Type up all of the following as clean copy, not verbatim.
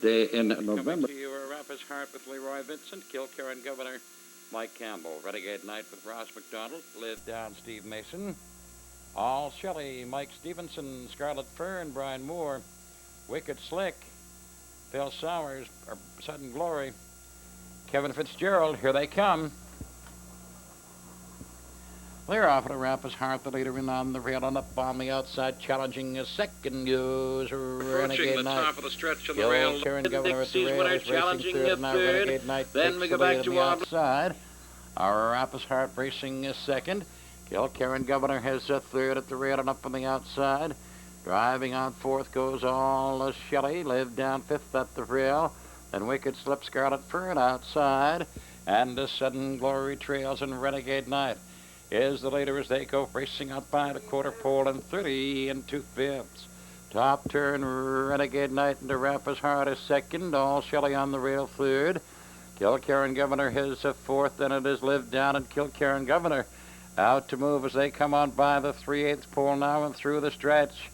Day in November. Coming to you, Rapids Heart with Leroy Vincent, Kilkerran Governor Mike Campbell, Renegade Knight with Ross McDonald, Live Down Steve Mason, All Shelley, Mike Stevenson, Scarlet Fern, Brian Moore, Wicked Slick, Phil Sowers, Sudden Glory, Kevin Fitzgerald. Here they come. They're off at a Rapids Heart, the leader in on the rail and up on the outside, challenging a second goes Renegade the Knight. top of the stretch on the rail. Karen Governor at the rail winner is challenging racing third, a now third. Renegade Knight Then takes we the go back lead to on the Auburn. outside. Our Rapids Heart racing is second. Karen Governor has a third at the rail and up on the outside. Driving on fourth goes All Shelley, Live Down fifth at the rail. Then Wicked Slip, Scarlet Fern outside. And a Sudden Glory trails and Renegade Knight is the leader as they go racing out by the quarter pole and 30 and 2/5. Top turn, Renegade Knight into Rapids Heart is second. All Shelley on the rail third. Kilkerran Governor has a fourth, then it is Live Down and Kilkerran Governor out to move as they come on by the 3/8 pole now and through the stretch.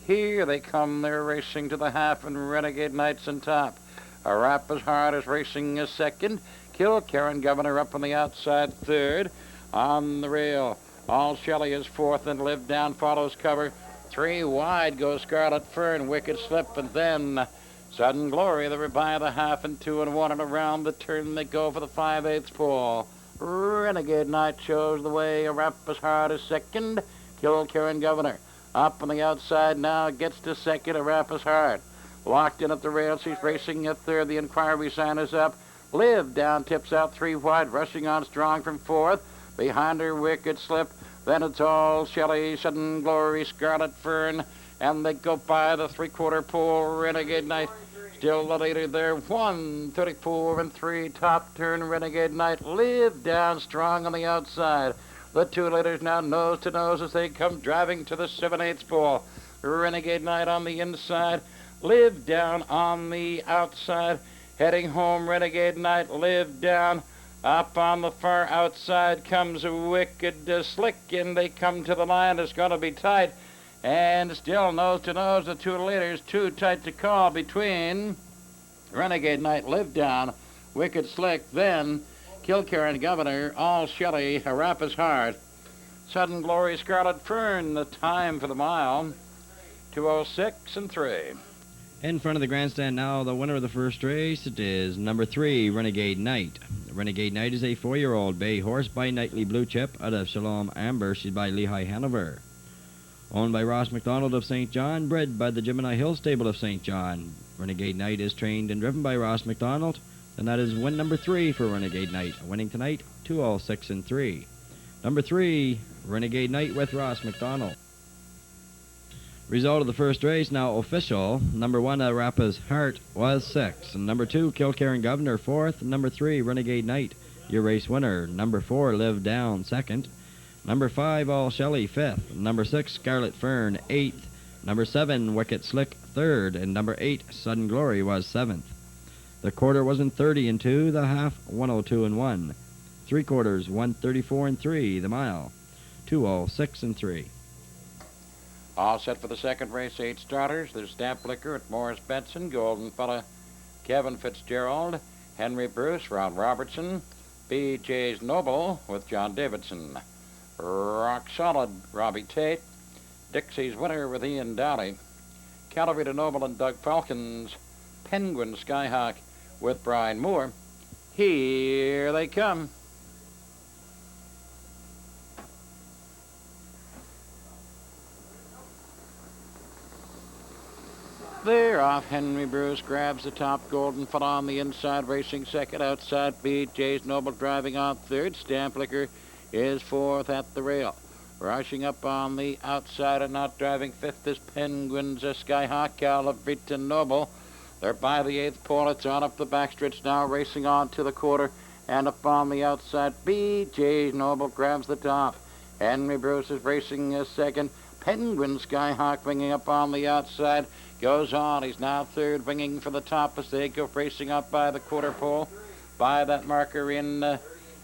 Here they come, they're racing to the half and Renegade Knight's in top. Rapids Heart is racing a second. Kilkerran Governor up on the outside third. On the rail, All Shelley is fourth and Live Down follows cover. 3 wide goes Scarlet Fern, Wicked Slip, and then Sudden Glory. They're by the half and 2 and 1 and around the turn they go for the 5/8 pole. Renegade Knight shows the way. Rapids Heart is second. Kilkerran Governor up on the outside now gets to second. Rapids Heart locked in at the rail. She's racing at third. The inquiry sign is up. Live Down tips out 3 wide, rushing on strong from fourth. Behind her, Wicked Slip. Then it's All Shelley, Sudden Glory, Scarlet Fern, and they go by the 3/4 pole. Renegade Knight still the leader there. 1:34 and 3. Top turn, Renegade Knight. Live Down strong on the outside. The 2 leaders now nose to nose as they come driving to the 7/8 pole. Renegade Knight on the inside. Live Down on the outside. Heading home, Renegade Knight. Live Down. Up on the far outside comes a Wicked Slick, and they come to the line. It's going to be tight. And still nose to nose, the 2 leaders, too tight to call between Renegade Knight, Live Down, Wicked Slick, then Kilkerran Governor, All Shelley, Rapids Heart, Sudden Glory, Scarlet Fern. The time for the mile, 2:06 and 3. In front of the grandstand now, the winner of the first race, it is number 3, Renegade Knight. Renegade Knight is a 4-year-old bay horse by Knightley Blue Chip out of Shalom Amber. She's by Lehigh Hanover. Owned by Ross McDonald of St. John, bred by the Gemini Hill Stable of St. John. Renegade Knight is trained and driven by Ross McDonald, and that is win number 3 for Renegade Knight. Winning tonight, 2:06 and 3. Number 3, Renegade Knight with Ross McDonald. Result of the first race now official. Number 1, Rapids Heart was 6. And number 2, Kilkerran Governor 4th. Number 3, Renegade Knight, your race winner. Number 4, Live Down 2nd. Number 5, All Shelley 5th. Number 6, Scarlet Fern 8th. Number 7, Wicked Slick 3rd. And number 8, Sudden Glory was 7th. The quarter was in 30 and 2. The half 1:02 and 1. 3/4 1:34 and 3. The mile 2:06 and 3. All set for the second race, 8 starters. There's Stamp Liquor at Morris Benson, Golden Fella, Kevin Fitzgerald, Henry Bruce, Ron Robertson, B.J.'s Noble with John Davidson, Rock Solid, Robbie Tate, Dixie's Winner with Ian Dowley, Calavita Noble and Doug Falcons, Penguin Skyhawk with Brian Moore. Here they come. They're off. Henry Bruce grabs the top. Golden Fella on the inside, racing second. Outside, B.J.'s Noble driving on third. Stamp Liquor is fourth at the rail. Rushing up on the outside and not driving fifth is Penguin's Skyhawk, Calavita Noble. They're by the 8th pole. It's on up the backstretch now, racing on to the quarter. And up on the outside, B.J.'s Noble grabs the top. Henry Bruce is racing second. Penguin Skyhawk winging up on the outside. Goes on. He's now third, winging for the top as they go racing up by the quarter pole. By that marker in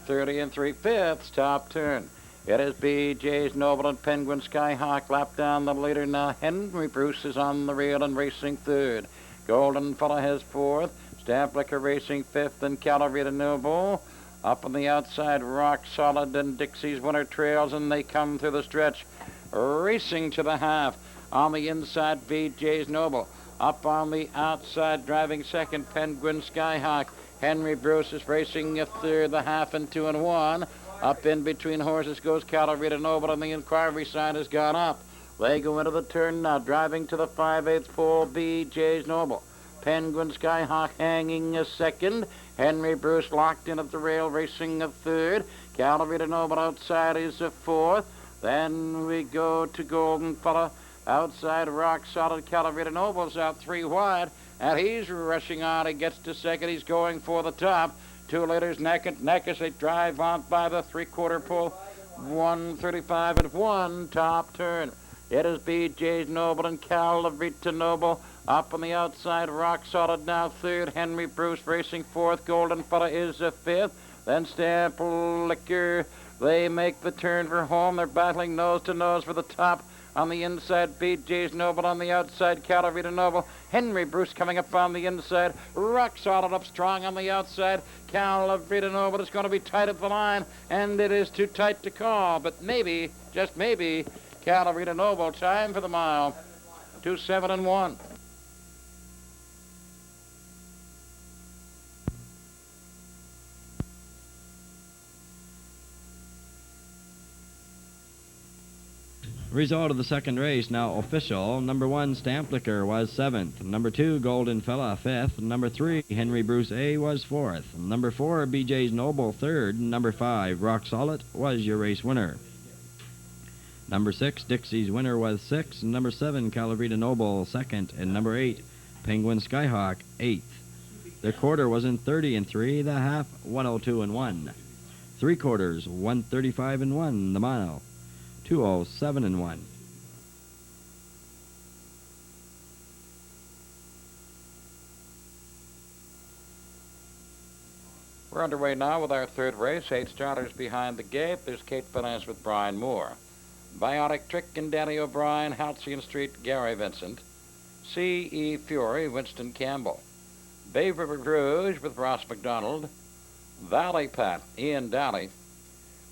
30 and 3/5. Top turn. It is B.J.'s Noble and Penguin Skyhawk lap down the leader now. Henry Bruce is on the rail and racing third. Golden Fella has fourth. Stamp Liquor racing fifth, and Calavita Noble. Up on the outside, Rock Solid and Dixie's Winner trails, and they come through the stretch. Racing to the half. On the inside, BJ's Noble. Up on the outside, driving second, Penguin Skyhawk. Henry Bruce is racing a third, the half, and 2 and 1. Up in between horses goes Calavita Noble, and the inquiry sign has gone up. They go into the turn now, driving to the 5/8 pole, BJ's Noble. Penguin Skyhawk hanging a second. Henry Bruce locked in at the rail, racing a third. Calavita Noble outside is a fourth. Then we go to Golden Fella. Outside, Rock Solid. Calavita Noble's out 3 wide, and he's rushing on. He gets to second. He's going for the top. 2 leaders neck and neck as they drive on by the 3/4 pole. 1:35 and 1 top turn. It is BJ's Noble and Calavita Noble. Up on the outside, Rock Solid now third. Henry Bruce racing fourth. Golden Fella is a fifth. Then Stamp Liquor. They make the turn for home. They're battling nose to nose for the top. On the inside, BJ's Noble. On the outside, Calavita Noble. Henry Bruce coming up on the inside. Rock Solid up strong on the outside. Calavita Noble is going to be tight at the line, and it is too tight to call. But maybe, just maybe, Calavita Noble, time for the mile. 2:07 and 1. Result of the second race now official. Number 1, Stamp Liquor, was 7th. Number 2, Golden Fella, 5th. Number 3, Henry Bruce A, was 4th. Number 4, BJ's Noble, 3rd. Number 5, Rock Solid, was your race winner. Number 6, Dixie's Winner, was 6th. Number 7, Calavita Noble, 2nd. And number 8, Penguin Skyhawk, 8th. The quarter was in 30 and 3. The half, 102 and 1. 3/4, 135 and 1. The mile, 2:07 and 1. We're underway now with our third race. 8 starters behind the gate. There's Kate Finesse with Brian Moore. Bionic Trick and Danny O'Brien, Halcyon Street, Gary Vincent. C.E. Fury, Winston Campbell. Bay River Rouge with Ross McDonald. Valley Pat, Ian Daly.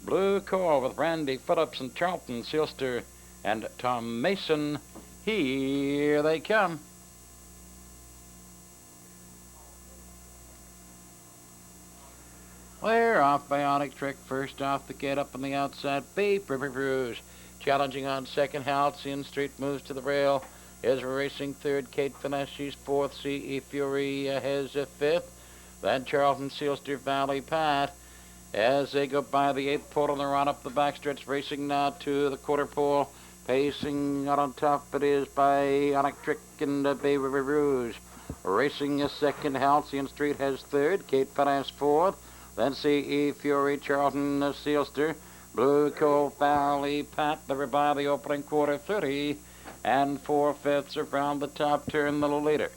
Blue Call with Randy Phillips and Charlton Silster and Tom Mason. Here they come. We're off. Bionic Trick first off the gate up on the outside. Bay River Rouge challenging on second. Halcyon Street moves to the rail. Is racing third. Kate Finesse, she's fourth. C.E. Fury has a fifth. Then Charlton Silster, Valley Pat. As they go by the 8th pole and they're on up the backstretch, racing now to the 1/4 pole. Pacing out on top, it is Bionic Trick and Bay River Rouge. Racing a second, Halcyon Street has third. Kate Finesse fourth. Then C.E. Fury, Charlton Silster, Blue Coal, Valley Pat. They were by the opening quarter, 30 and 4/5 around the top turn, the leader.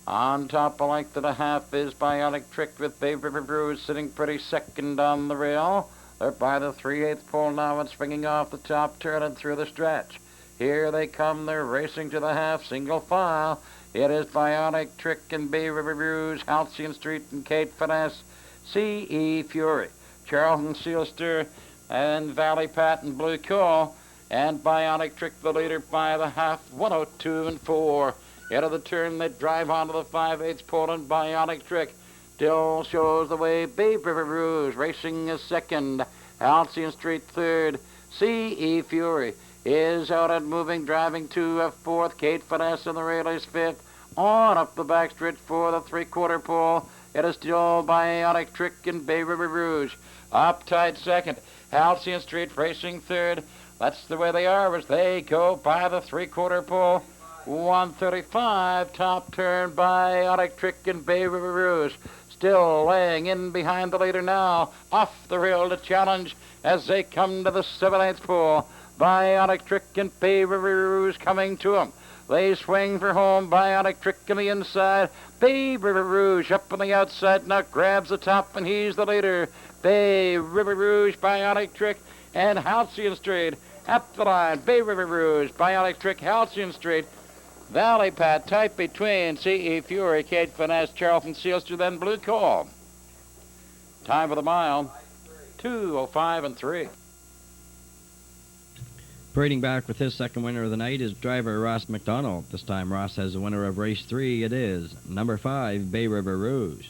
On top, a length and a half, is Bionic Trick with Bay River Rouge sitting pretty second on the rail. They're by the 3/8 pole now and swinging off the top turn and through the stretch. Here they come, they're racing to the half, single file. It is Bionic Trick and Bay River Rouge, Halcyon Street and Kate Finesse, C.E. Fury, Charlton Silster, and Valley Pat and Blue Coal. And Bionic Trick the leader by the half, 102 and 4. Into the turn, they drive onto the 5/8 pole, and Bionic Trick still shows the way. Bay River Rouge racing a second. Halcyon Street third. C.E. Fury is out and moving, driving to a fourth. Kate Finesse and the rail is fifth. On up the backstretch for the 3/4 pole. It is still Bionic Trick and Bay River Rouge. Up tight second. Halcyon Street racing third. That's the way they are as they go by the 3/4 pole. 135, top turn, Bionic Trick and Bay River Rouge. Still laying in behind the leader now. Off the rail to challenge as they come to the 7/8 pole. Bionic Trick and Bay River Rouge coming to him. They swing for home. Bionic Trick on the inside. Bay River Rouge up on the outside now grabs the top, and he's the leader. Bay River Rouge, Bionic Trick, and Halcyon Street. Up the line, Bay River Rouge, Bionic Trick, Halcyon Street. Valley Pat tight between C.E. Fury, Kate Finesse, Charlton Sealster, then Blue Call. Time for the mile, 2:05 and 3. Parading back with his second winner of the night is driver Ross McDonald. This time Ross has the winner of race 3. It is number 5, Bay River Rouge.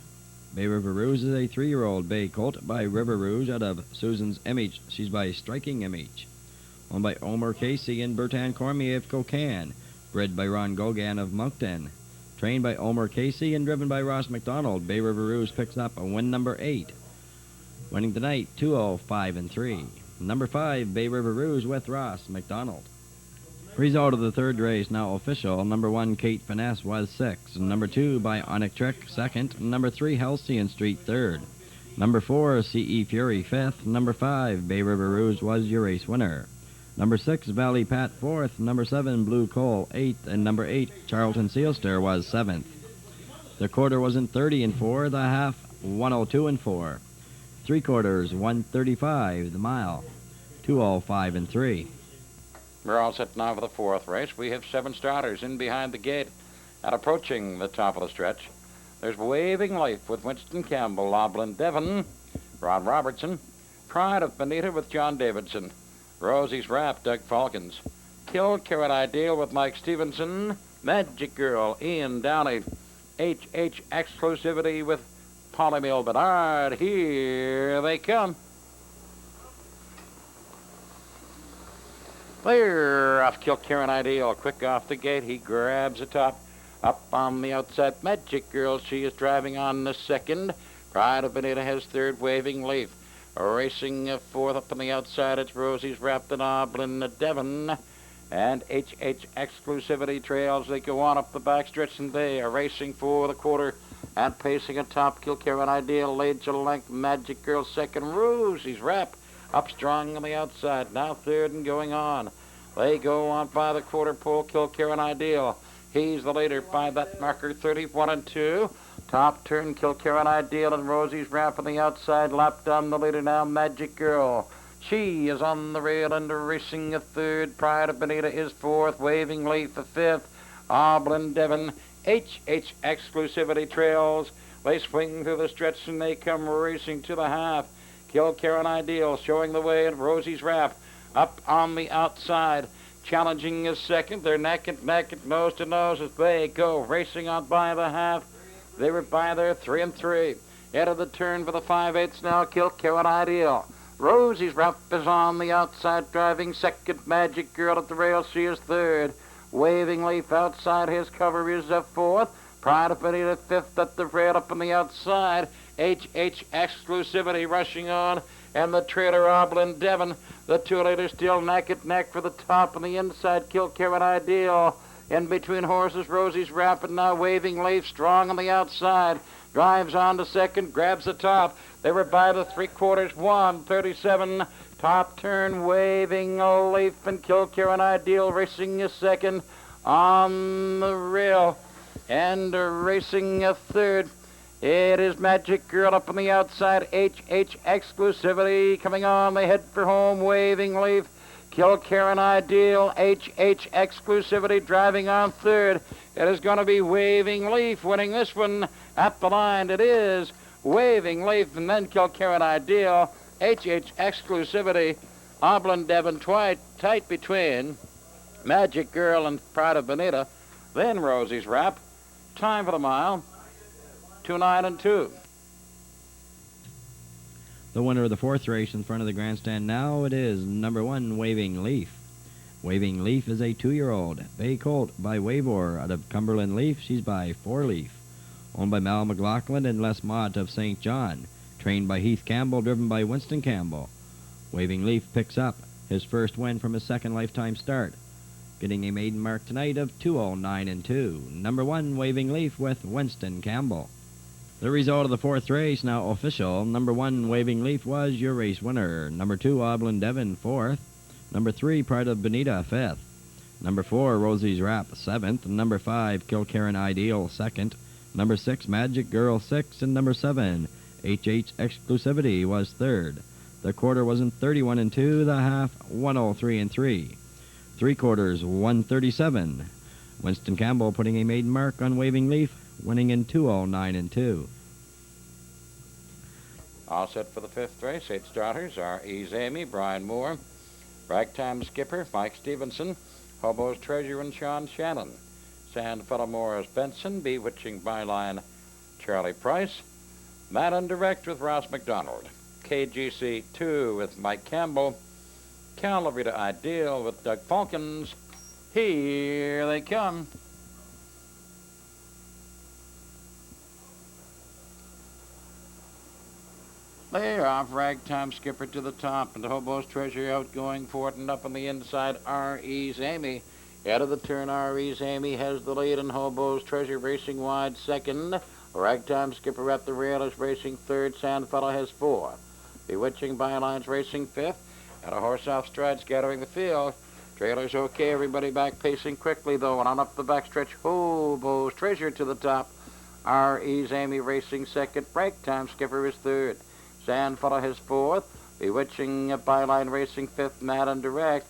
Bay River Rouge is a 3-year-old bay colt by River Rouge out of Susan's Image. She's by Striking Image. Owned by Omer Casey and Bertan Cormier of Cocan. Bred by Ron Gogan of Moncton. Trained by Omer Casey and driven by Ross McDonald. Bay River Rouge picks up a win number 8. Winning tonight, 2:05 and 3. Number 5, Bay River Rouge with Ross McDonald. Result of the third race now official. Number 1, Kate Finesse was 6. Number 2, Bionic Trick, 2nd. Number 3, Halcyon Street, 3rd. Number 4, C.E. Fury, 5th. Number 5, Bay River Rouge was your race winner. Number 6, Valley Pat, 4th. Number 7, Blue Coal, 8th. And number 8, Charlton Sealster was 7th. The quarter was in 30 and 4. The half, 102 and 4. 3/4, 135. The mile, 2:05 and 3. We're all set now for the fourth race. We have 7 starters in behind the gate and approaching the top of the stretch. There's Waving Life with Winston Campbell, Loblin Devon, Ron Robertson, Pride of Bonita with John Davidson, Rosie's Rap, Doug Falcons, Kill Carrot Ideal with Mike Stevenson, Magic Girl, Ian Downey, H.H. Exclusivity with Polly Mill Bernard. Here they come. Clear off Kilkerran Ideal. Quick off the gate. He grabs the top. Up on the outside, Magic Girl. She is driving on the second. Pride of Bonita has third. Waving Leaf. Racing fourth up on the outside. It's Rosie's Wrapped in Oblin Devon. And H.H. Exclusivity trails. They go on up the backstretch, and they are racing for the quarter. And pacing atop, Kilkerran Ideal leads a length. Magic Girl second. Rosie's Wrap up strong on the outside. Now third and going on. They go on by the quarter pole. Kilkerran Ideal. He's the leader by that marker, 31 and 2. Top turn, Kilkerran Ideal and Rosie's Wrap on the outside. Lap down the leader now, Magic Girl. She is on the rail and racing a third. Pride of Bonita is fourth. Waving Leaf a fifth. Oblin Devon. H.H. Exclusivity trails. They swing through the stretch and they come racing to the half. Kilkerran Ideal showing the way and Rosie's Wrap up on the outside. Challenging is second. They're neck and nose to nose as they go racing on by the half. They were by there 3 and 3. Out of the turn for the 5/8 now, Kilkerran Ideal. Rosie's Wrap is on the outside driving second. Magic Girl at the rail. She is third. Waving Leaf outside his cover is a fourth. Pride of Bonita fifth at the rail up on the outside. H.H. Exclusivity rushing on. And the trailer Oblin Devon. The two leaders still neck and neck for the top on the inside. Kilkerran Ideal. In between horses, Rosie's Wrap and now Waving Leaf strong on the outside. Drives on to second, grabs the top. They were by the 3/4, 137. Top turn, Waving Leaf and Kilkerran Ideal racing a second on the rail. And racing a third. It is Magic Girl up on the outside. H.H. Exclusivity coming on. They head for home. Waving Leaf. Kilkerran Ideal. H.H. Exclusivity driving on third. It is going to be Waving Leaf winning this one at the line. It is Waving Leaf and then Kilkerran Ideal. H.H. Exclusivity. Oblin Devon tight between Magic Girl and Pride of Bonita. Then Rosie's Wrap. Time for the mile. 2:09 and 2. The winner of the fourth race in front of the grandstand now, it is number 1, Waving Leaf. Waving Leaf is a 2-year-old bay colt by Wavor out of Cumberland Leaf. She's by 4 Leaf. Owned by Mal McLaughlin and Les Mott of St. John. Trained by Heath Campbell, driven by Winston Campbell. Waving Leaf picks up his first win from his second lifetime start, getting a maiden mark tonight of 2:09 and 2. Number 1, Waving Leaf with Winston Campbell. The result of the fourth race now official. Number 1, Waving Leaf was your race winner. Number 2, Oblin Devon, 4th. Number 3, Pride of Bonita, 5th. Number 4, Rosie's Wrap, 7th. Number 5, Kilkerran Ideal, 2nd. Number 6, Magic Girl, 6th. And number 7, H.H. Exclusivity was 3rd. The quarter was in 31 and 2. The half, 103 and 3. 3/4, 137. Winston Campbell putting a maiden mark on Waving Leaf, winning in 2:09 and 2. All set for the fifth race. 8 starters are Ease Amy, Brian Moore, Ragtime Skipper, Mike Stevenson, Hobo's Treasure, and Sean Shannon. Sandfellow Morris Benson, Bewitching Byline, Charlie Price, Madden Direct with Ross McDonald, KGC 2 with Mike Campbell, Calavita Ideal with Doug Falkins. Here they come. They're off. Ragtime Skipper to the top, and Hobo's Treasure outgoing for it, and up on the inside, R.E.'s Amy. Out of the turn, R.E.'s Amy has the lead, and Hobo's Treasure racing wide second. Ragtime Skipper at the rail is racing third. Sandfellow has 4. Bewitching Byline's racing fifth. And a horse off stride scattering the field. Trailer's okay. Everybody back pacing quickly, though. And on up the backstretch, Hobo's Treasure to the top. R.E.'s Amy racing second. Ragtime Skipper is third. Sandfellow has 4th. Bewitching Byline racing 5th. Madden Direct.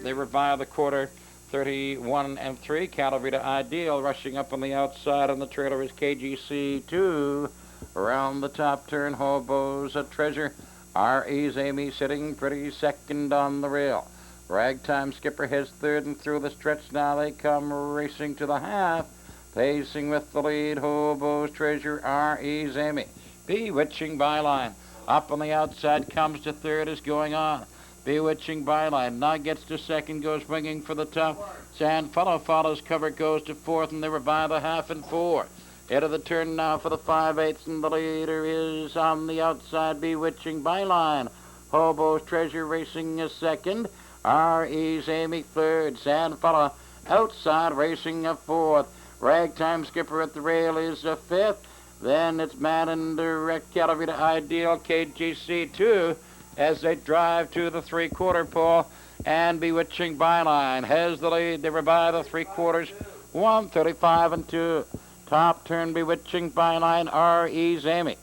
They revive the quarter 31 and 3. Calavita Ideal rushing up on the outside, and the trailer is KGC 2. Around the top turn, Hobo's Treasure. R.E.'s Amy sitting pretty second on the rail. Ragtime Skipper has third, and through the stretch now they come racing to the half. Pacing with the lead, Hobo's Treasure, R.E.'s Amy. Bewitching Byline. Up on the outside, comes to third, is going on. Bewitching Byline now gets to second, goes winging for the top. Sandfellow follows cover, goes to fourth, and they revive the half and 4. Head of the turn now for the 5/8, and the leader is on the outside, Bewitching Byline. Hobo's Treasure racing is second. R.E.'s Amy third. Sandfellow outside racing a 4th. Ragtime Skipper at the rail is a 5th. Then it's Madden Direct, Calavita Ideal, KGC 2 as they drive to the 3/4 pole, and Bewitching Byline has the lead. They revive the 3/4, 1:35 and 2. Top turn, Bewitching Byline, R.E.'s Amy.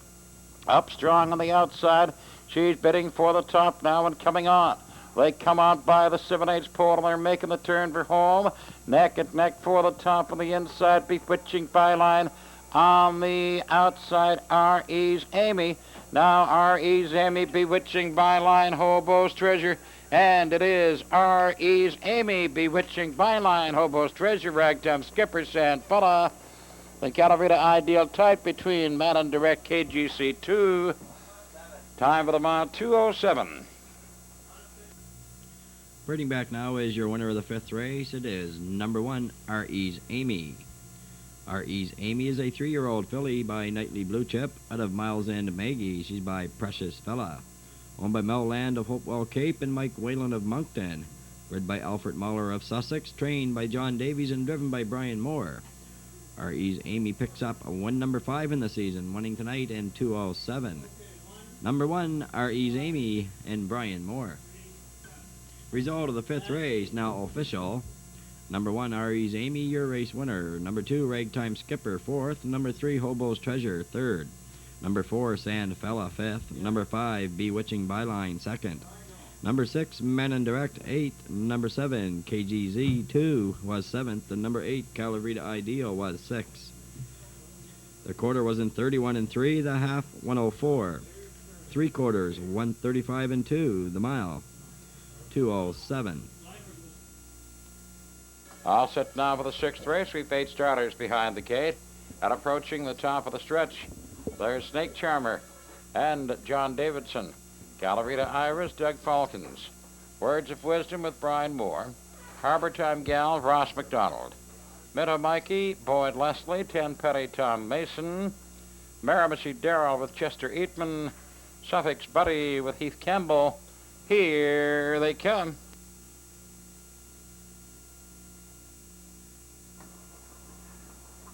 Up strong on the outside. She's bidding for the top now and coming on. They come out by the 7/8 pole, and they're making the turn for home. Neck and neck for the top on the inside, Bewitching Byline. On the outside, R.E.'s Amy. Now R.E.'s Amy, Bewitching Byline, Hobo's Treasure. And it is R.E.'s Amy, Bewitching Byline, Hobo's Treasure, Ragtime Skipper, Sandfellow. The Calavita Ideal tight between Madden Direct, KGC 2. Time for the mile, 2:07. Breeding back now is your winner of the 5th race. It is number 1, R.E.'s Amy. R.E.'s Amy is a 3-year-old filly by Nightly Blue Chip out of Miles End Maggie. She's by Precious Fella. Owned by Mel Land of Hopewell Cape and Mike Whalen of Moncton. Bred by Alfred Muller of Sussex. Trained by John Davies and driven by Brian Moore. R.E.'s Amy picks up a win number 5 in the season, winning tonight in 2:07. Number 1, R.E.'s Amy and Brian Moore. Result of the 5th race now official. Number 1, R.E.'s Amy, your race winner. Number 2, Ragtime Skipper, 4th. Number 3, Hobo's Treasure, 3rd. Number 4, Sandfellow, 5th. Number 5, Bewitching Byline, 2nd. Number 6, Madden Direct, 8th. Number 7, KGZ 2 was 7th. And number 8, Calavita Ideal was 6th. The quarter was in 31 and 3, the half 1:04. 3/4, 1:35 and 2, the mile 2:07. All set now for the 6th race. We've 8 starters behind the gate. And approaching the top of the stretch, there's Snake Charmer and John Davidson. Calavita Iris, Doug Falkins. Words of Wisdom with Brian Moore. Harbor Time Gal, Ross McDonald. Meadow Mikey, Boyd Leslie, Ten Petty, Tom Mason. Miramichi Darrell with Chester Eatman. Suffolk's Buddy with Heath Campbell. Here they come.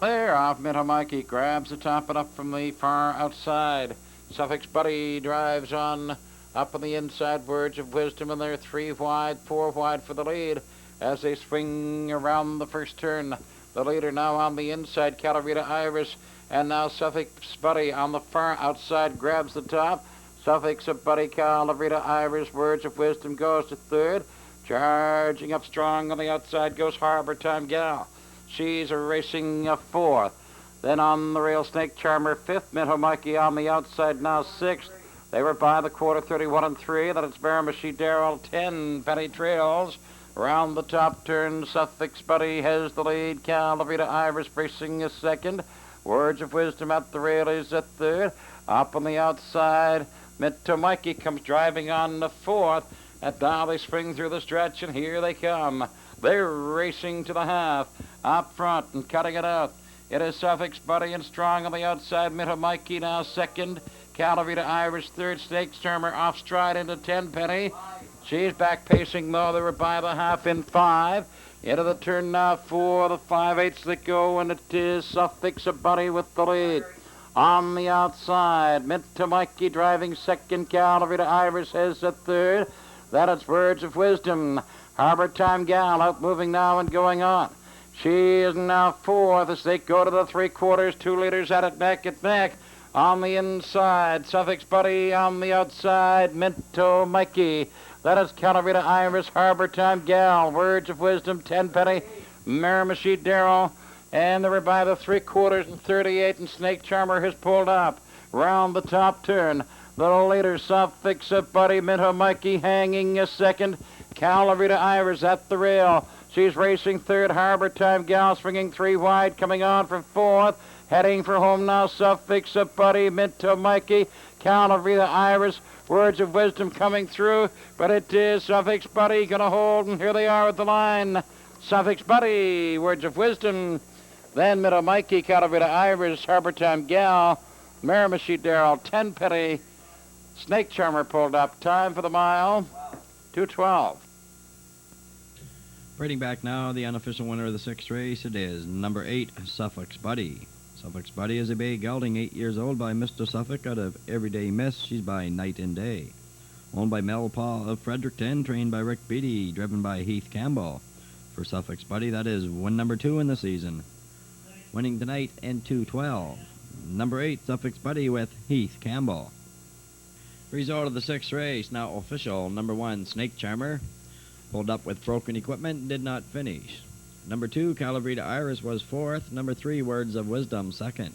There, off Meadow Mikey grabs the top and up from the far outside. Suffolk's Buddy drives on up on the inside. Words of Wisdom, and they're 3 wide, 4 wide for the lead as they swing around the first turn. The leader now on the inside, Calavita Iris, and now Suffolk's Buddy on the far outside grabs the top. Suffolk's Buddy, Calavita Iris, Words of Wisdom goes to 3rd. Charging up strong on the outside goes Harbor Time Gal. She's racing fourth. Then on the rail, Snake Charmer fifth. Minto Mikey on the outside now sixth. They were by the quarter 31 and 3. Then it's Miramichi Darrell 10 penny trails. Around the top turn, Suffolk's Buddy has the lead. Calavita Iris racing is second. Words of Wisdom at the rail is a third. Up on the outside, Minto Mikey comes driving on the fourth. And now they spring through the stretch, and here they come. They're racing to the half. Up front and cutting it out. It is Suffolk's Buddy and strong on the outside. Minto Mikey now second. Calavita Irish third. Snake Charmer off stride into 10 penny. She's back pacing though. They were by the half in 5. Into the turn now for the 5/8 that go, and it is Suffolk's Buddy with the lead. On the outside, Minto Mikey driving second. Calavita Irish has the third. That is Words of Wisdom. Harbor Time Gal out moving now and going on. She is now fourth as they go to the 3/4. 2 leaders at it neck and neck. On the inside, Suffolk's Buddy on the outside, Minto Mikey. That is Calavita Iris, Harbor Time Gal, Words of Wisdom, 10 penny, Miramichi Darrell, and they were by the 3/4 and 38, and Snake Charmer has pulled up. Round the top turn, the leader, Suffolk's Buddy, Minto Mikey hanging a second, Calavita Iris at the rail. She's racing third. Harbor Time Gal swinging 3 wide, coming on from fourth. Heading for home now, Suffolk's Buddy, Minto Mikey, Calavita Iris, Words of Wisdom coming through, but it is Suffolk's Buddy going to hold, and here they are at the line. Suffolk's Buddy, Words of Wisdom, then Minto Mikey, Calavita Iris, Harbor Time Gal, Miramichi Darrell, 10 penny, Snake Charmer pulled up. Time for the mile, 2:12. Parading back now, the unofficial winner of the 6th race, it is number 8, Suffolk's Buddy. Suffolk's Buddy is a bay gelding, 8 years old, by Mr. Suffolk out of Everyday Miss. She's by Night and Day. Owned by Mel Paul of Fredericton, trained by Rick Beatty, driven by Heath Campbell. For Suffolk's Buddy, that is win number 2 in the season. Winning tonight in 2:12. Number 8, Suffolk's Buddy with Heath Campbell. Result of the 6th race, now official. Number 1, Snake Charmer. Pulled up with broken equipment, did not finish. Number 2, Calavita Iris was 4th. Number 3, Words of Wisdom 2nd.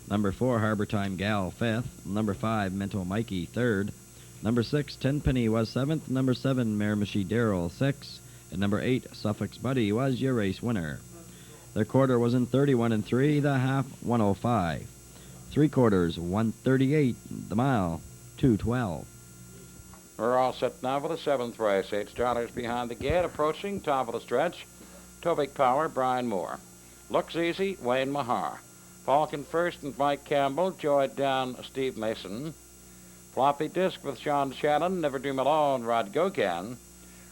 Number 4, Harbor Time Gal 5th. Number 5, Minto Mikey 3rd. Number 6, Tenpenny was 7th. Number 7, Miramichi Darrell 6th. And number 8, Suffolk's Buddy was your race winner. Their quarter was in 31 and 3, the half 105. 3/4 138, the mile 2:12. We're all set now for the 7th race. $8 behind the gate, approaching top of the stretch. Tobic Power, Brian Moore. Looks Easy, Wayne Mahar. Falcon First and Mike Campbell. Joy Down, Steve Mason. Floppy Disc with Sean Shannon. Never Dream Alone, Rod Gogan.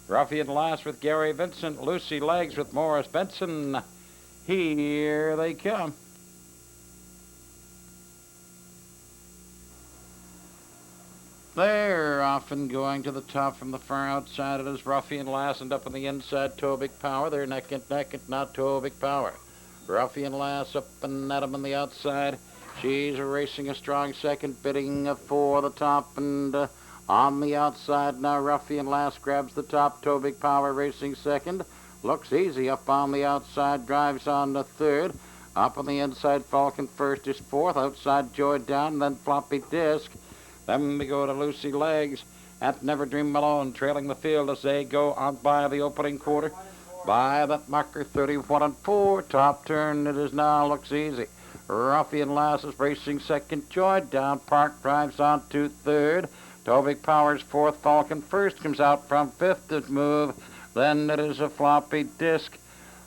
Ruffian Last with Gary Vincent. Lucy Legs with Morris Benson. Here they come. They're often going to the top from the far outside. It is Ruffian Lass, and up on the inside, Tobic Power. They're neck and neck, and not Tobic Power. Ruffian Lass up and at him on the outside. She's racing a strong second, bidding for the top, and on the outside now, Ruffian Lass grabs the top. Tobic Power racing second. Looks Easy up on the outside, drives on the third. Up on the inside, Falcon First is 4th. Outside, Joy Down, then Floppy Disc. Then we go to Lucy Legs at Never Dream Alone, trailing the field as they go on by the opening quarter. By that marker, 31 and 4. Top turn, it is now, Looks Easy. Ruffian Lass is racing second. Joy Down, Park drives on to third. Tobic Powers 4th. Falcon First comes out from 5th to move. Then it is a Floppy Disc.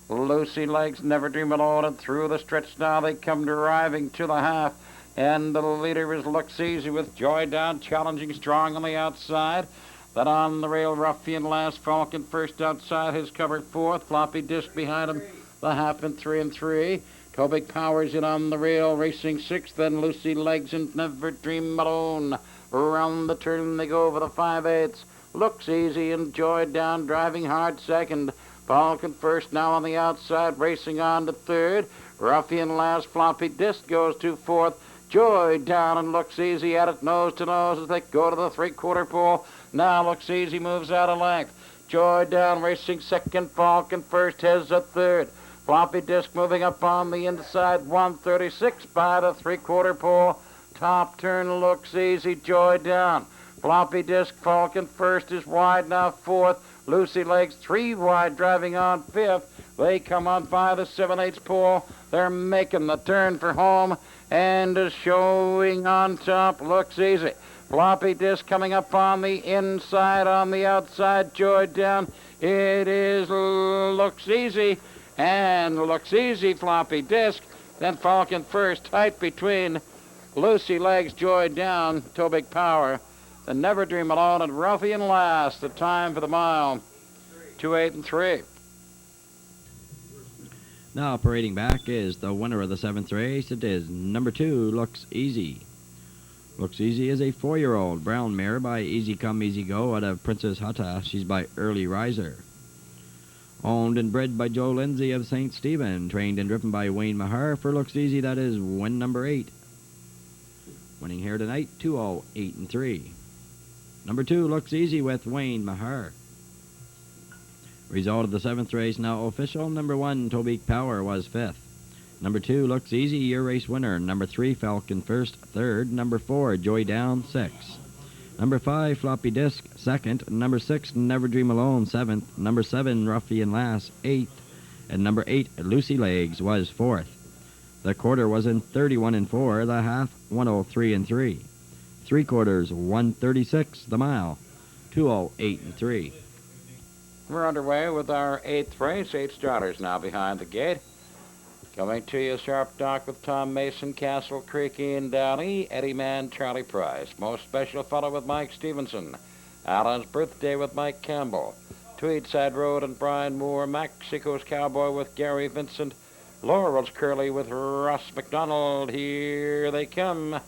Lucy Legs, Never Dream Alone, and through the stretch now they come arriving to the half. And the leader is Looks Easy with Joy Down, challenging strong on the outside. Then on the rail, Ruffian Lass, Falcon First outside, his covered 4th. Floppy Disc behind him, the half in 3 and 3. Tobic Powers in on the rail, racing 6th. Then Lucy Legs and Never Dream Alone. Around the turn they go over the 5/8. Looks Easy and Joy Down, driving hard second. Falcon First now on the outside, racing on to third. Ruffian Lass, Floppy Disc goes to 4th. Joy Down and Looks Easy at it nose to nose as they go to the 3/4 pole. Now Looks Easy moves out of length. Joy Down racing second. Falcon first has a third. Floppy Disc moving up on the inside. 136 by the three-quarter pole. Top turn looks easy. Joy Down. Floppy Disc, Falcon first is wide, now fourth. Lucy Legs 3 wide, driving on fifth. They come on by the 7/8 pole. They're making the turn for home and showing on top. Looks easy. Floppy Disc coming up on the inside, on the outside. Joy Down. It is Looks Easy, and Looks Easy, Floppy Disc. Then Falcon first, tight between Lucy Legs, Joy Down, Tobic Power. The Never Dream Alone, and Ruffian last. The time for the mile, 2:08 and 3. Now parading back is the winner of the 7th race. It is number 2, Looks Easy. Looks Easy is a 4-year-old brown mare by Easy Come Easy Go out of Princess Hutta. She's by Early Riser. Owned and bred by Joe Lindsay of St. Stephen. Trained and driven by Wayne Mahar. For Looks Easy, that is win number 8. Winning here tonight, 2:08 and 3. Number 2, Looks Easy with Wayne Mahar. Result of the 7th race now official. Number 1, Tobic Power was 5th. Number 2, Looks Easy, your race winner. Number 3, Falcon first, 3rd. Number 4, Joy Down, 6th. Number 5, Floppy Disc, 2nd. Number 6, Never Dream Alone, 7th. Number 7, Ruffian Lass, 8th. And number 8, Lucy Legs, was 4th. The quarter was in 31 and 4. The half, 103 and 3. 3/4, 136. The mile, 2:08 and 3. We're underway with our 8th race. 8 starters now behind the gate. Coming to you, Sharp Dock with Tom Mason, Castle Creek, Ian Downey, Eddie Man, Charlie Price. Most Special Fellow with Mike Stevenson. Alan's Birthday with Mike Campbell. Tweedside Road and Brian Moore. Mexico's Cowboy with Gary Vincent. Laurel's Curly with Russ McDonald. Here they come.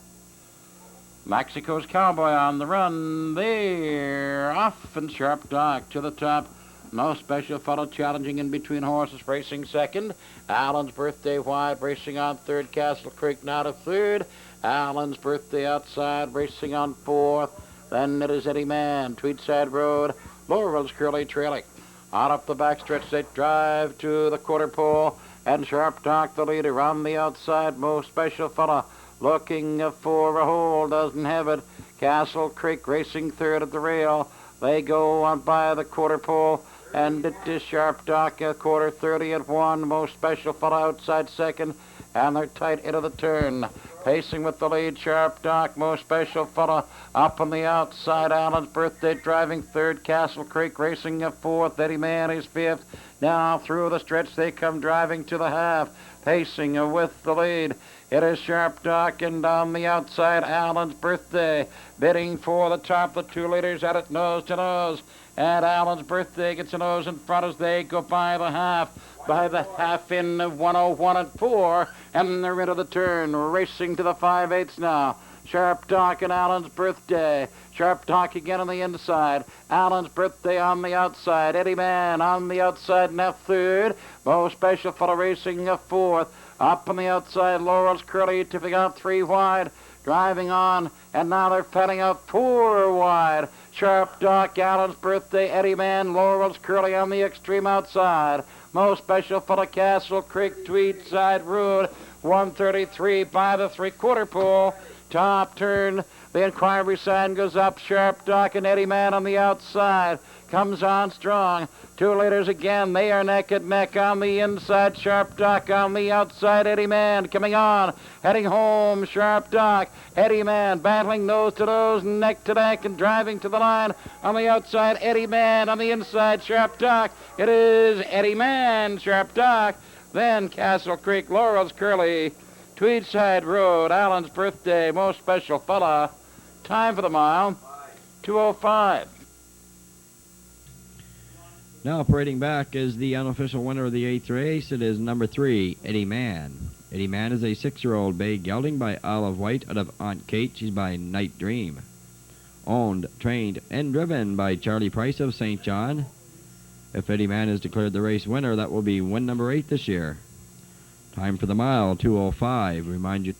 Mexico's Cowboy on the run. They're off, and Sharp Dock to the top. No Special Fellow challenging in between horses, racing second. Alan's Birthday wide, racing on third. Castle Creek now to third. Alan's Birthday outside, racing on fourth. Then it is Eddie Man, Tweedside Road. Laurel's Curly trailing. On up the backstretch, they drive to the quarter pole. And Sharp Dock, the leader, on the outside. Most Special Fellow looking for a hole, doesn't have it. Castle Creek racing third at the rail. They go on by the quarter pole. And it is Sharp Dock, a quarter 30 at 1. Most Special Fellow outside second. And they're tight into the turn. Pacing with the lead, Sharp Dock, Most Special Fellow up on the outside. Alan's Birthday driving third. Castle Creek racing a fourth. Eddie Man is fifth. Now through the stretch they come driving to the half. Pacing with the lead. It is Sharp Dock, and on the outside, Alan's Birthday. Bidding for the top, the 2 leaders at it nose to nose. And Alan's Birthday gets a nose in front as they go by the half. By the half in 1:01 and 4. And they're into the turn, racing to the 5/8 now. Sharp Dock and Alan's Birthday. Sharp Dock again on the inside. Alan's Birthday on the outside. Eddie Man on the outside, now third. Most Special Fellow racing a fourth. Up on the outside, Laurel's Curly tipping out 3 wide. Driving on, and now they're padding out 4 wide. Sharp Dock, Alan's Birthday, Eddie Man, Laurel's Curly on the extreme outside. Most Special Fellow, Castle Creek, Tweedside Road, 133 by the 3/4 pole. Top turn, the inquiry sign goes up. Sharp Dock and Eddie Man on the outside. Comes on strong. 2 leaders again. They are neck and neck on the inside. Sharp Dock on the outside. Eddie Man coming on. Heading home. Sharp Dock. Eddie Man battling nose to nose, neck to neck, and driving to the line. On the outside, Eddie Man. On the inside, Sharp Dock. It is Eddie Man, Sharp Dock. Then Castle Creek, Laurel's Curly. Tweedside Road, Alan's Birthday, Most Special Fella. Time for the mile, 2:05. Now parading back is the unofficial winner of the 8th race. It is number 3, Eddie Man. Eddie Man is a 6-year-old bay gelding by Olive White out of Aunt Kate. She's by Night Dream. Owned, trained, and driven by Charlie Price of St. John. If Eddie Man is declared the race winner, that will be win number 8 this year. Time for the mile, 2:05. Remind you,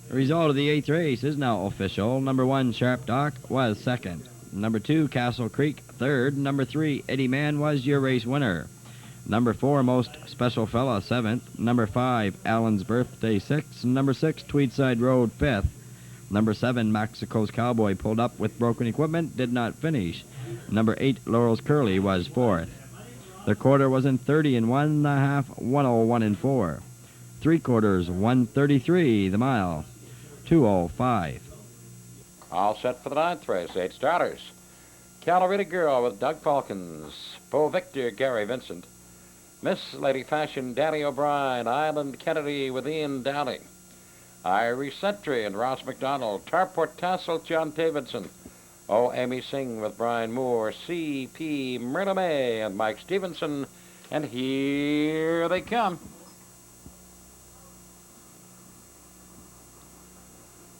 the result of the 8th race is now official. Number 1, Sharp Dock, was second. Number 2, Castle Creek, third. Number 3, Eddie Man, was your race winner. Number 4, Most Special Fella, 7th. Number 5, Allen's Birthday, 6th. Number 6, Tweedside Road, 5th. Number 7, Mexico's Cowboy, pulled up with broken equipment, did not finish. Number 8, Laurel's Curly, was 4th. The quarter was in 30 and 1 1/2, 101 and 4. 3/4, 133, the mile, 2:05. All set for the 9th race. 8 starters. Calarita Girl with Doug Falcons. Bo Victor, Gary Vincent. Miss Lady Fashion, Danny O'Brien. Island Kennedy with Ian Downing. Irish Sentry and Ross McDonald. Tarport Tassel, John Davidson. Oh, Amy Singh with Brian Moore. C.P. Myrna May and Mike Stevenson. And here they come.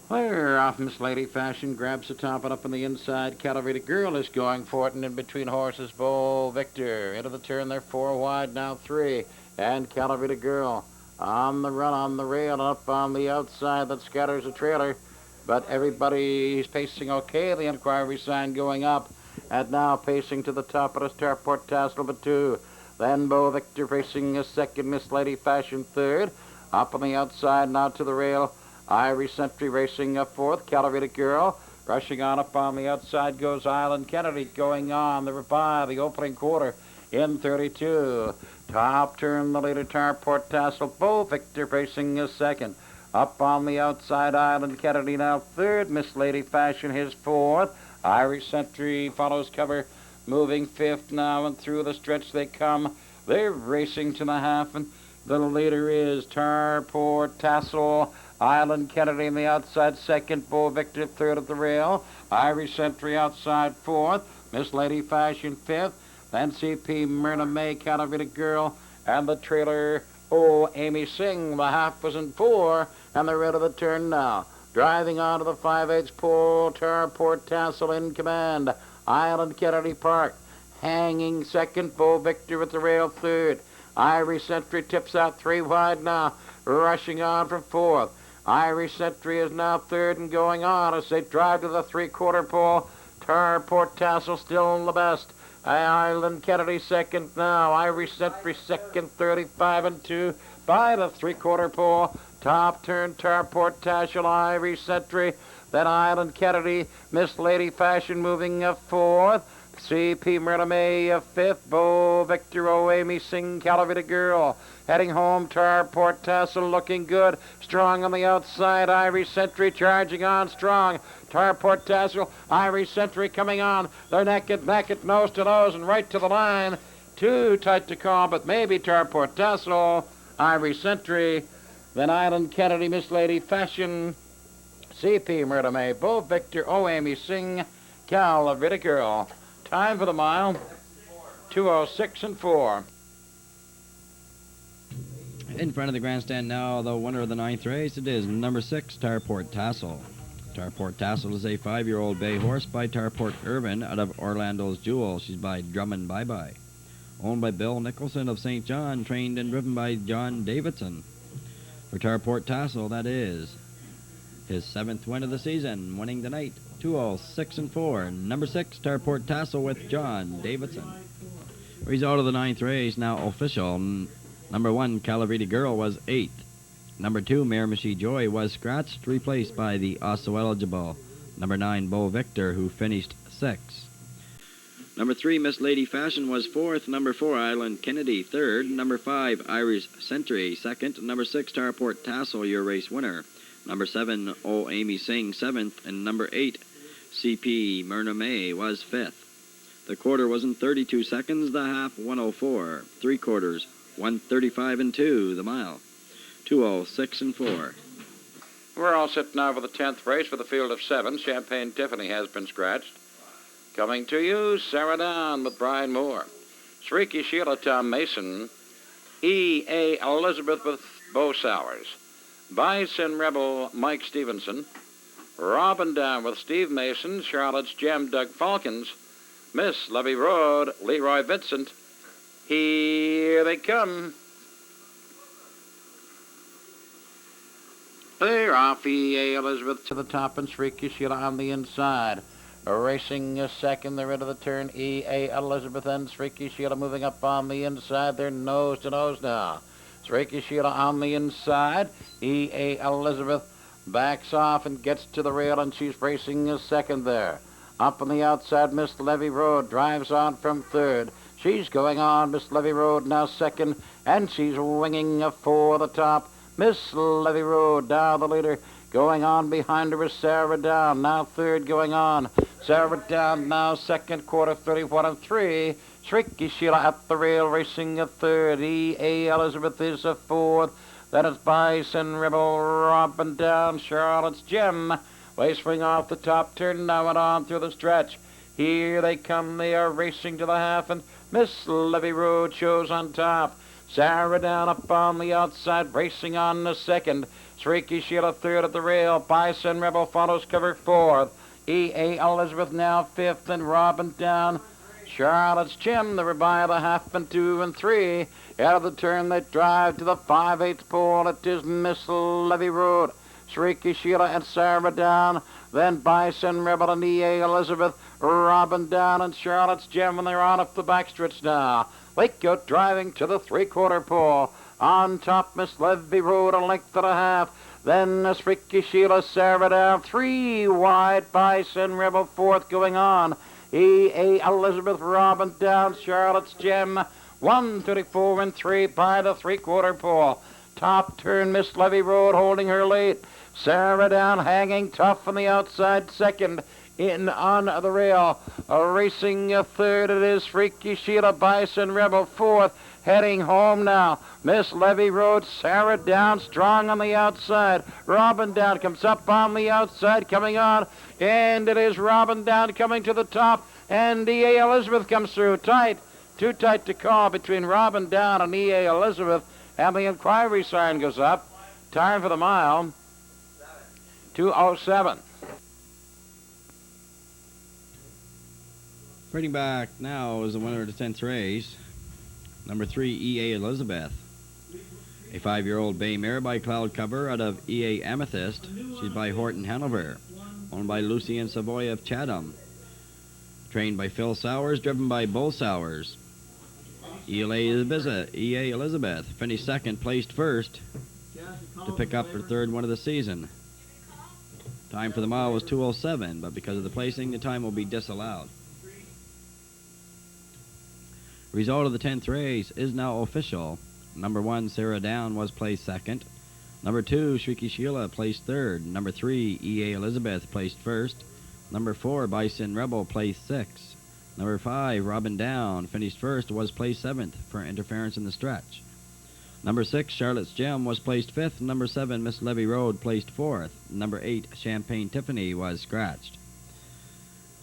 Clear off Miss Lady Fashion, grabs the top and up on the inside. Calarita Girl is going for it, and in between horses, Bo Victor. Into the turn, they're 4 wide, now 3. And Calarita Girl on the run, on the rail, and up on the outside that scatters a trailer. But everybody's pacing okay. The inquiry sign going up. And now pacing to the top of the Starport Tassel, but 2. Then Bo Victor racing a second, Miss Lady Fashion third. Up on the outside, now to the rail. Irish Sentry racing up 4th. Calarita Girl rushing on up on the outside goes Island Kennedy going on the opening quarter in 32. Top turn the leader Tarport Tassel. Bo Victor racing a second. Up on the outside Island Kennedy now 3rd. Miss Lady Fashion his 4th. Irish Sentry follows cover moving 5th now, and through the stretch they come. They're racing to the half, and the leader is Tarport Tassel. Island Kennedy on the outside 2nd. Bo Victor 3rd at the rail. Irish Sentry outside 4th. Miss Lady Fashion 5th. Then C.P. Myrna May, Calarita Girl, and the trailer, oh, Amy Singh. The half was in 4, and they're out of the turn now. Driving onto the 5/8 pole, Tarport Tassel in command. Island Kennedy parked. Hanging 2nd. Bo Victor at the rail 3rd. Irish Sentry tips out 3 wide now. Rushing on from 4th. Irish Sentry is now 3rd and going on as they drive to the 3/4 pole. Tarport Tassel still the best. Island Kennedy 2nd now. Irish Sentry 2nd, 35 and 2 by the 3/4 pole. Top turn Tarport Tassel, Irish Sentry. Then Island Kennedy, Miss Lady Fashion moving up 4th. C.P. Myrna May 5th. Bo Victor, oh, Amy Singh, Calarita Girl. Heading home, Tarport Tassel looking good. Strong on the outside. Irish Sentry charging on strong. Tarport Tassel, Irish Sentry coming on. They're neck and nose to nose, and right to the line. Too tight to call, but maybe Tarport Tassel, Irish Sentry. Then Island Kennedy, Miss Lady Fashion. C.P. Myrna May, Bo Victor, oh, Amy Singh, Calarita Girl. Time for the mile, 2:06 and 4. In front of the grandstand now, the winner of the 9th race, it is number 6, Tarport Tassel. Tarport Tassel is a 5-year-old bay horse by Tarport Irvin out of Orlando's Jewel. She's by Drummond Bye-Bye. Owned by Bill Nicholson of St. John, trained and driven by John Davidson. For Tarport Tassel, that is his 7th win of the season, winning tonight, 2:06 and 4. Number 6, Tarport Tassel with John Davidson. Result of the 9th race, now official. Number 1, Calarita Girl, was 8th. Number 2, Miramichi Joy, was scratched, replaced by the also eligible number 9, Bo Victor, who finished 6th. Number 3, Miss Lady Fashion, was 4th. Number 4, Island Kennedy, 3rd. Number 5, Irish Sentry, 2nd. Number 6, Tarport Tassel, your race winner. Number 7, Oh Amy Singh, 7th. And number 8, C.P. Myrna May, was 5th. The quarter was in 32 seconds, the half 1:04. 3/4, 1:35 and 2, the mile, 2:06 and 4. We're all set now for the 10th race for the field of 7. Champagne Tiffany has been scratched. Coming to you, Sarah Down with Brian Moore. Shrieky Sheila, Tom Mason. E.A. Elizabeth with Bo Sowers. Bison Rebel, Mike Stevenson. Robin Down with Steve Mason. Charlotte's Gem, Doug Falcons. Miss Levy Road, Leroy Vincent. Here they come. They're off. E.A. Elizabeth to the top and Shrieky Sheila on the inside. Racing a second, they're into the turn. E.A. Elizabeth and Streaky Sheila moving up on the inside. They're nose to nose now. Streaky Sheila on the inside. E.A. Elizabeth backs off and gets to the rail, and she's racing a second there. Up on the outside, Miss Levy Road drives on from third. She's going on, Miss Levy Road now second, and she's winging for the top. Miss Levy Road now the leader. Going on behind her is Sarah Down, now third going on. Sarah Down now second, quarter 31 and 3. Streaky Sheila at the rail racing a third. E.A. Elizabeth is a fourth. Then it's Bison Rebel, Robin Down, Charlotte's Gem. They swing off the top turn now and on through the stretch. Here they come, they are racing to the half, and Miss Levy Road shows on top. Sarah Down up on the outside, racing on the second. Streaky Sheila third at the rail. Bison Rebel follows cover fourth. E.A. Elizabeth now fifth, and Robin Down. Charlotte's Gem, they were by the half and 2 and 3. Out of the turn they drive to the 5/8 pole. It is Miss Levy Road. Streaky Sheila and Sarah Down. Then Bison Rebel and E.A. Elizabeth. Robin Down and Charlotte's Gem, and they're on up the backstretch now. Lakeout driving to the 3/4 pole. On top, Miss Levy Road, a length and a half. Then Streaky Sheila, Sarah Down, 3 wide. Bison Rebel fourth going on. E.A. Elizabeth, Robin Down, Charlotte's Gem, 1:34 and 3 by the 3/4 pole. Top turn, Miss Levy Road holding her lead. Sarah Down hanging tough on the outside second. In on the rail, racing a third, it is Streaky Sheila, Bison Rebel fourth, heading home now. Miss Levy Road, Sarah Down strong on the outside. Robin Down comes up on the outside, coming on, and it is Robin Down coming to the top, and E.A. Elizabeth comes through tight. Too tight to call between Robin Down and E.A. Elizabeth, and the inquiry sign goes up. Time for the mile, 2:07. Fighting back now is the winner of the 10th race, number 3, E.A. Elizabeth. A 5-year-old bay mare by Cloud Cover out of E.A. Amethyst. She's by Horton Hanover, owned by Lucy and Savoy of Chatham. Trained by Phil Sowers, driven by Bull Sowers. E.A. Elizabeth finished second, placed first to pick up her third one of the season. Time for the mile was 2:07, but because of the placing, the time will be disallowed. Result of the 10th race is now official. Number 1, Sarah Down, was placed second. Number 2, Streaky Sheila, placed third. Number 3, E.A. Elizabeth, placed first. Number 4, Bison Rebel, placed sixth. Number 5, Robin Down, finished first, was placed seventh for interference in the stretch. Number 6, Charlotte's Gem, was placed fifth. Number 7, Miss Levy Road, placed fourth. Number 8, Champagne Tiffany, was scratched.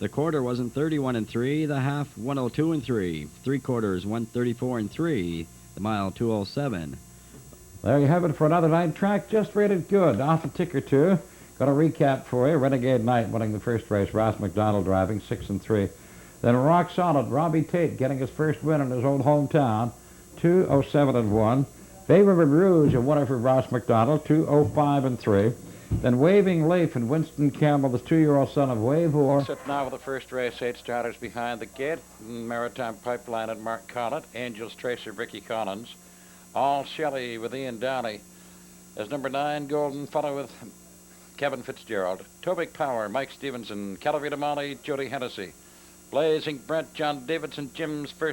The quarter was in 31 and 3, the half 102 and 3, 3/4 134 and 3, the mile 2:07. There you have it for another night track, just rated good. Off a tick or two. Got a recap for you. Renegade Knight winning the first race. Ross McDonald driving 6 and 3. Then Rock Solid, Robbie Tate getting his first win in his old hometown, 2:07 and 1. Favorite Rouge, a winner for Ross McDonald, 2:05 and 3. Then Waving Leaf and Winston Campbell, the 2-year-old son of Wavor. Sit now with the first race, 8 starters behind the gate. Maritime Pipeline and Mark Collett. Angels Tracer, Ricky Collins. All Shelley with Ian Downey. As number 9, Golden Fellow with Kevin Fitzgerald. Tobic Power, Mike Stevenson. Calavita Molly, Jody Hennessy. Blazing Brent, John Davidson, Jim's first